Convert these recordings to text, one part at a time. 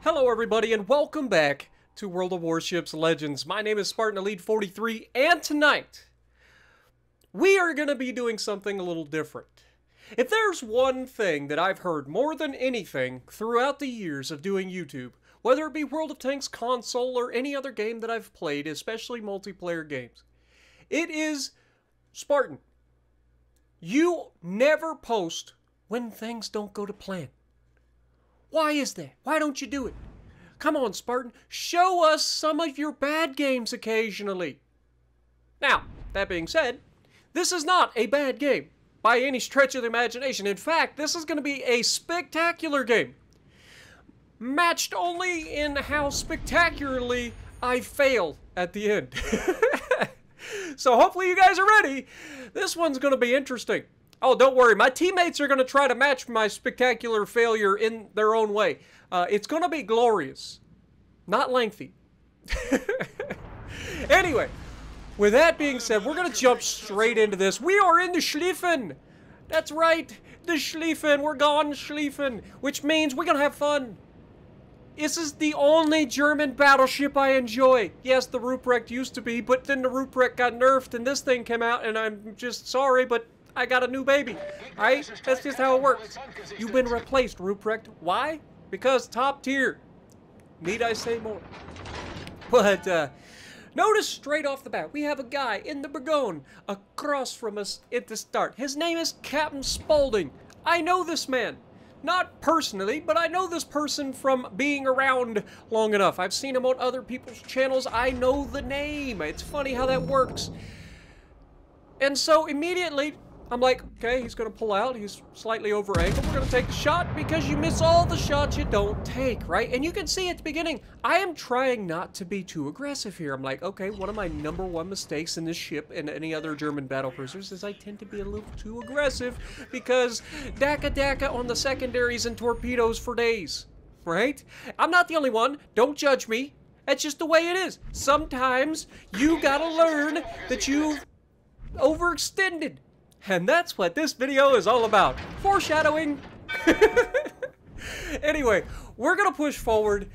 Hello everybody and welcome back to World of Warships Legends. My name is Spartan Elite 43 and tonight we are going to be doing something a little different. If there's one thing that I've heard more than anything throughout the years of doing YouTube, whether it be World of Tanks console or any other game that I've played, especially multiplayer games, it is Spartan. You never post when things don't go to plan. Why is that? Why don't you do it? Come on, Spartan. Show us some of your bad games occasionally. Now, that being said, this is not a bad game by any stretch of the imagination. In fact, this is going to be a spectacular game. Matched only in how spectacularly I fail at the end. So hopefully you guys are ready. This one's going to be interesting. Oh, don't worry. My teammates are going to try to match my spectacular failure in their own way. It's going to be glorious. Not lengthy. Anyway, with that being said, we're going to jump straight into this. We are in the Schlieffen. That's right. The Schlieffen. We're going Schlieffen. Which means we're going to have fun. This is the only German battleship I enjoy. Yes, the Ruprecht used to be, but then the Ruprecht got nerfed and this thing came out, and I'm just sorry, but I got a new baby, right? That's just how it works. You've been replaced, Ruprecht. Why? Because top tier. Need I say more? But, notice straight off the bat, we have a guy in the Burgoon across from us at the start. His name is Captain Spaulding. I know this man. Not personally, but I know this person from being around long enough. I've seen him on other people's channels. I know the name. It's funny how that works. And so immediately, I'm like, okay, he's going to pull out. He's slightly over angle. We're going to take a shot because you miss all the shots you don't take, right? And you can see at the beginning, I am trying not to be too aggressive here. I'm like, okay, one of my #1 mistakes in this ship and any other German battle cruisers is I tend to be a little too aggressive because daka on the secondaries and torpedoes for days, right? I'm not the only one. Don't judge me. That's just the way it is. Sometimes you got to learn that you've overextended. And that's what this video is all about. Foreshadowing. Anyway, we're going to push forward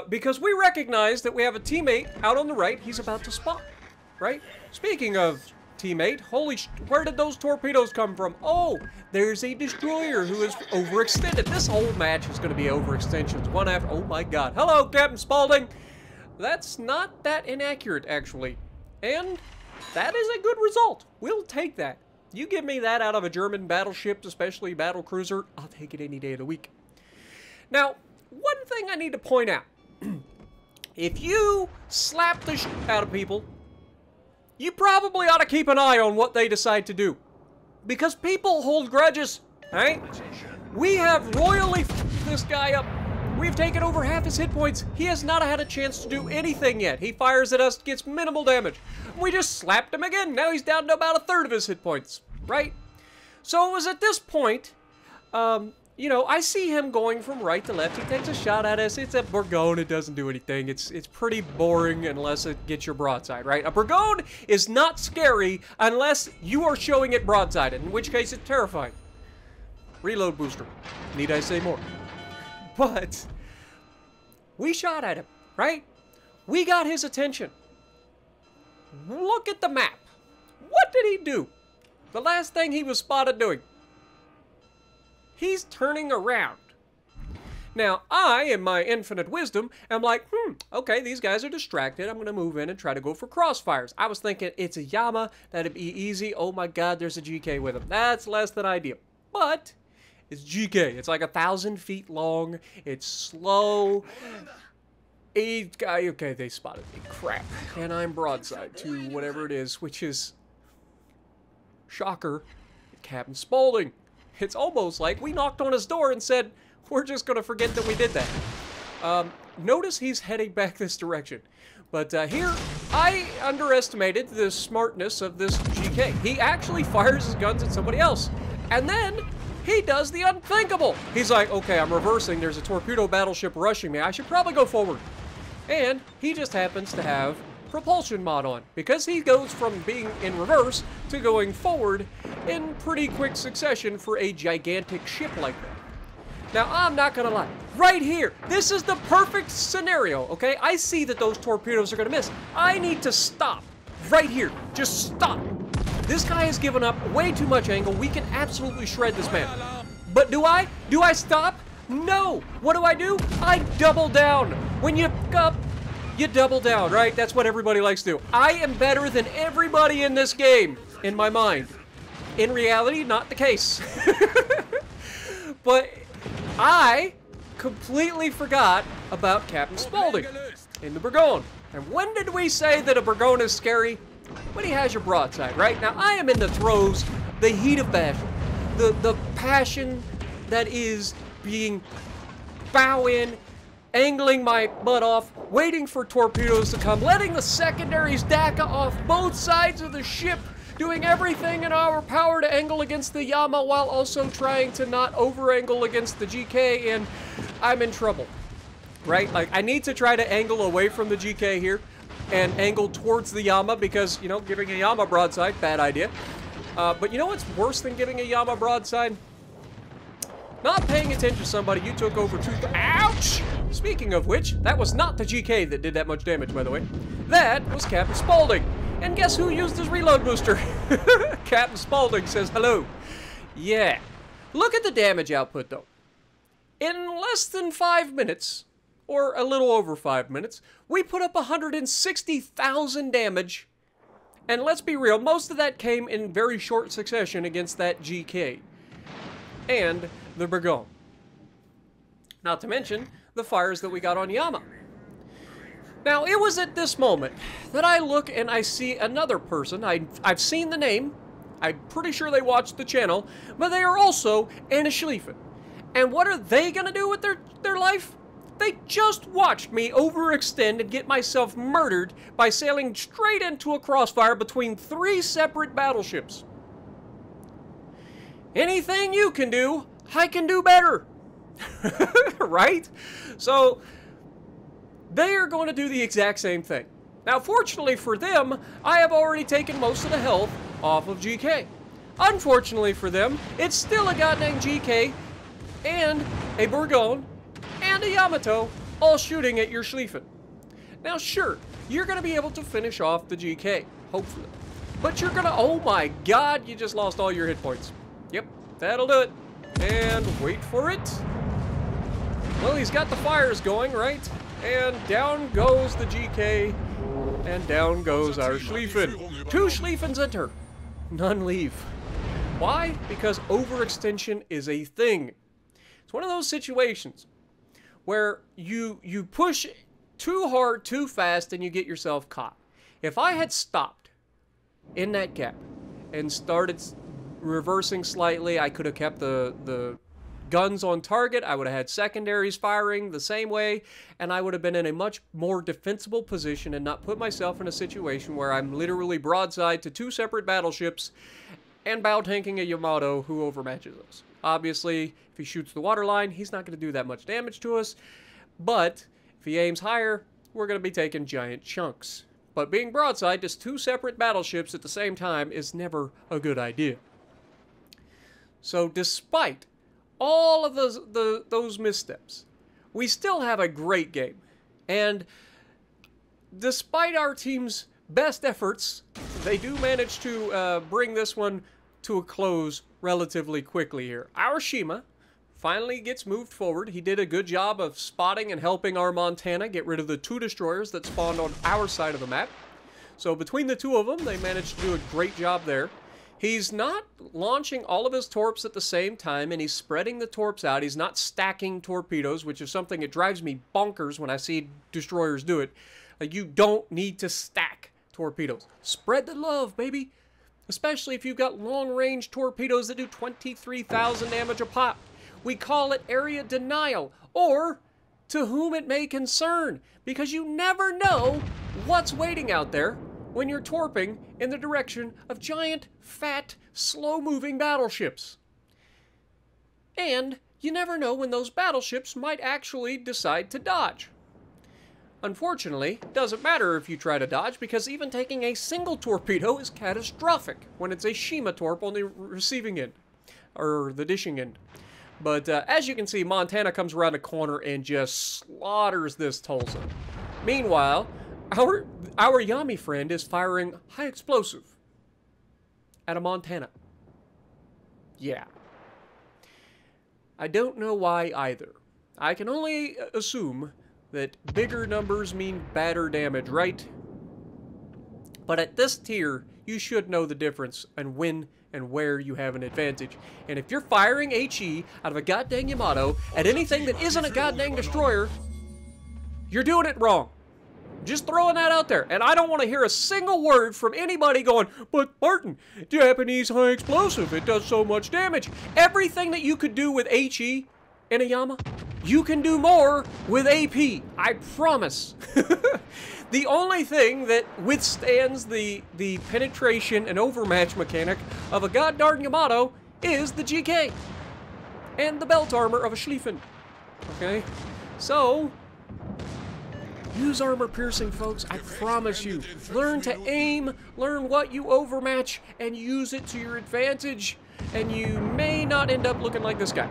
because we recognize that we have a teammate out on the right. He's about to spawn, right? Speaking of teammate, where did those torpedoes come from? Oh, there's a destroyer who is overextended. This whole match is going to be overextensions. One after, oh my God. Hello, Captain Spaulding. That's not that inaccurate, actually. And that is a good result. We'll take that. You give me that out of a German battleship, especially battle cruiser, I'll take it any day of the week. Now, one thing I need to point out. If you slap the shit out of people, you probably ought to keep an eye on what they decide to do. Because people hold grudges, right? We have royally f***ed this guy up. We've taken over half his hit points. He has not had a chance to do anything yet. He fires at us, gets minimal damage. We just slapped him again. Now he's down to about 1/3 of his hit points, right? So it was at this point, you know, I see him going from right to left. He takes a shot at us. It's a Burgoon. It doesn't do anything. It's pretty boring unless it gets your broadside, right? A Burgoon is not scary unless you are showing it broadside, in which case it's terrifying. Reload booster. Need I say more? But we shot at him, right? We got his attention. Look at the map. What did he do? The last thing he was spotted doing. He's turning around. Now, I, in my infinite wisdom, am like, okay, these guys are distracted. I'm going to move in and try to go for crossfires. I was thinking, it's a Yama. That'd be easy. Oh my God, there's a GK with him. That's less than ideal. But it's GK. It's like 1,000 feet long. It's slow. Okay, they spotted me. Crap. And I'm broadside to whatever it is, which is, shocker, Captain Spaulding. It's almost like we knocked on his door and said, we're just going to forget that we did that. Notice he's heading back this direction. But here, I underestimated the smartness of this GK. He actually fires his guns at somebody else. And then he does the unthinkable. He's like, okay, I'm reversing. There's a torpedo battleship rushing me. I should probably go forward. And he just happens to have propulsion mod on, because he goes from being in reverse to going forward in pretty quick succession for a gigantic ship like that. Now, I'm not gonna lie, Right here. This is the perfect scenario, okay? I see that those torpedoes are gonna miss. I need to stop. Right here. Just stop. This guy has given up way too much angle. We can absolutely shred this man. But do I? Do I stop? No. What do? I double down. When you fuck up, you double down, right? That's what everybody likes to do. I am better than everybody in this game, in my mind. In reality, not the case. But I completely forgot about Captain Spaulding in the Burgoyne. And when did we say that a Burgoyne is scary? When he has your broadside, right? Now, I am in the throes, the heat of battle, the passion that is being bow in, angling my butt off, waiting for torpedoes to come, letting the secondaries DACA off both sides of the ship, doing everything in our power to angle against the Yama while also trying to not over-angle against the GK, and I'm in trouble, right? Like, I need to try to angle away from the GK here and angle towards the Yama because, you know, giving a Yama broadside, bad idea. But you know what's worse than giving a Yama broadside? Not paying attention to somebody you took over ouch! Speaking of which, that was not the GK that did that much damage, by the way. That was Captain Spaulding. And guess who used his reload booster? Captain Spaulding says hello. Yeah. Look at the damage output, though. In less than 5 minutes, or a little over 5 minutes, we put up 160,000 damage. And let's be real, most of that came in very short succession against that GK. And the Burgoyne. Not to mention the fires that we got on Yama. Now, it was at this moment that I look and I see another person. I've seen the name. I'm pretty sure they watched the channel. But they are also Anna Schlieffen. And what are they going to do with their life? They just watched me overextend and get myself murdered by sailing straight into a crossfire between 3 separate battleships. Anything you can do, I can do better. Right? So, they are going to do the exact same thing. Now, fortunately for them, I have already taken most of the health off of GK. Unfortunately for them, it's still a goddamn GK and a Burgoyne and a Yamato all shooting at your Schlieffen. Now, sure, you're going to be able to finish off the GK, hopefully. But you're going to, oh my god, you just lost all your hit points. Yep, that'll do it. And wait for it. Well, he's got the fires going, right? And down goes the GK, and down goes our Schlieffen. 2 Schlieffens enter, none leave. Why? Because overextension is a thing. It's one of those situations where you push too hard, too fast, and you get yourself caught. If I had stopped in that gap and started reversing slightly, I could have kept the guns on target. I would have had secondaries firing the same way, and I would have been in a much more defensible position and not put myself in a situation where I'm literally broadside to 2 separate battleships and bow tanking a Yamato who overmatches us. Obviously, if he shoots the waterline, he's not going to do that much damage to us, but if he aims higher, we're going to be taking giant chunks. But being broadside to 2 separate battleships at the same time is never a good idea. So despite all of those missteps, we still have a great game. And despite our team's best efforts, they do manage to bring this one to a close relatively quickly here. Our Shima finally gets moved forward. He did a good job of spotting and helping our Montana get rid of the 2 destroyers that spawned on our side of the map. So between the 2 of them, they managed to do a great job there. He's not launching all of his torps at the same time, and he's spreading the torps out. He's not stacking torpedoes, which is something that drives me bonkers when I see destroyers do it. You don't need to stack torpedoes. Spread the love, baby. Especially if you've got long-range torpedoes that do 23,000 damage a pop. We call it area denial, or to whom it may concern, because you never know what's waiting out there when you're torping in the direction of giant, fat, slow-moving battleships. And you never know when those battleships might actually decide to dodge. Unfortunately, it doesn't matter if you try to dodge, because even taking a single torpedo is catastrophic when it's a Shima torp on the receiving end, or the dishing end. But as you can see, Montana comes around the corner and just slaughters this Tulsa. Meanwhile, our Yami friend is firing high explosive at a Montana. Yeah. I don't know why either. I can only assume that bigger numbers mean badder damage, right? But at this tier, you should know the difference and when and where you have an advantage. And if you're firing HE out of a goddamn Yamato at anything that isn't a goddamn destroyer, you're doing it wrong. Just throwing that out there. And I don't want to hear a single word from anybody going, but Martin, Japanese high explosive, it does so much damage. Everything that you could do with HE in a Yama, you can do more with AP. I promise. The only thing that withstands the penetration and overmatch mechanic of a goddarn Yamato is the GK. And the belt armor of a Schlieffen. Okay? So, use armor piercing, folks. I promise you. Learn to aim, learn what you overmatch, and use it to your advantage. And you may not end up looking like this guy.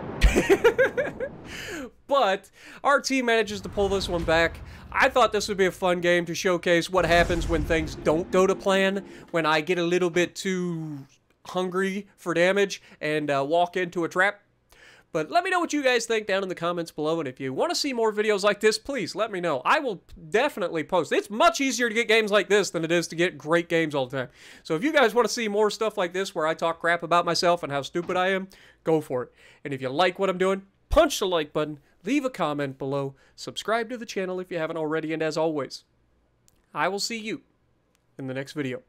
But our team manages to pull this one back. I thought this would be a fun game to showcase what happens when things don't go to plan, when I get a little bit too hungry for damage and walk into a trap. But let me know what you guys think down in the comments below, and if you want to see more videos like this, please let me know. I will definitely post. It's much easier to get games like this than it is to get great games all the time. So if you guys want to see more stuff like this where I talk crap about myself and how stupid I am, go for it. And if you like what I'm doing, punch the like button, leave a comment below, subscribe to the channel if you haven't already, and as always, I will see you in the next video.